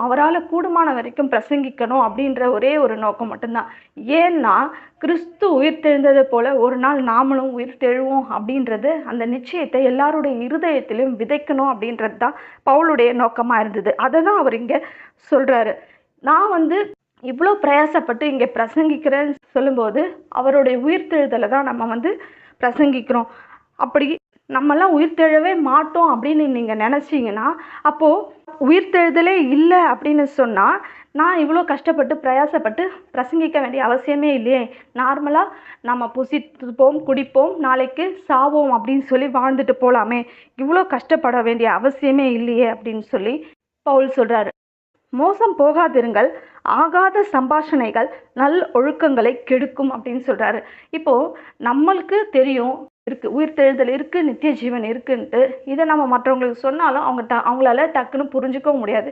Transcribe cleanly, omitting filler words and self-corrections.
அவரால் கூடுமான வரைக்கும் பிரசங்கிக்கணும் அப்படின்ற ஒரே ஒரு நோக்கம் மட்டும்தான். ஏன்னா கிறிஸ்து உயிர்த்தெழுந்தது போல ஒரு நாள் நாமளும் உயிர்த்தெழுவோம் அப்படின்றது, அந்த நிச்சயத்தை எல்லாருடைய இருதயத்திலும் விதைக்கணும் அப்படின்றது தான் பவுலுடைய நோக்கமாக இருந்தது. அதை தான் அவர் இங்கே சொல்கிறாரு. நான் இவ்வளோ பிரயாசப்பட்டு இங்கே பிரசங்கிக்கிறேன்னு சொல்லும்போது அவருடைய உயிர்த்தெழுதலை தான் நம்ம பிரசங்கிக்கிறோம். அப்படி நம்மெல்லாம் உயிர்த்தெழவே மாட்டோம் அப்படின்னு நீங்கள் நினச்சிங்கன்னா, அப்போது உயிர்த்தெழுதலே இல்லை அப்படின்னு சொன்னால் நான் இவ்வளோ கஷ்டப்பட்டு பிரயாசப்பட்டு பிரசங்கிக்க வேண்டிய அவசியமே இல்லையே. நார்மலாக நம்ம புசிப்போம், குடிப்போம், நாளைக்கு சாவோம் அப்படின்னு சொல்லி வாழ்ந்துட்டு போகலாமே. இவ்வளோ கஷ்டப்பட வேண்டிய அவசியமே இல்லையே அப்படின்னு சொல்லி பவுல் சொல்கிறாரு. மோசம் போகாதிருங்கள், ஆகாத சம்பாஷணைகள் நல் ஒழுக்கங்களை கெடுக்கும் அப்படின்னு சொல்கிறாரு. இப்போது நம்மளுக்கு தெரியும் இருக்குது, உயிர்த்தெழுதல் இருக்குது, நித்திய ஜீவன் இருக்குன்ட்டு. இதை நம்ம மற்றவங்களுக்கு சொன்னாலும் அவங்களால டக்குன்னு புரிஞ்சுக்கவும் முடியாது.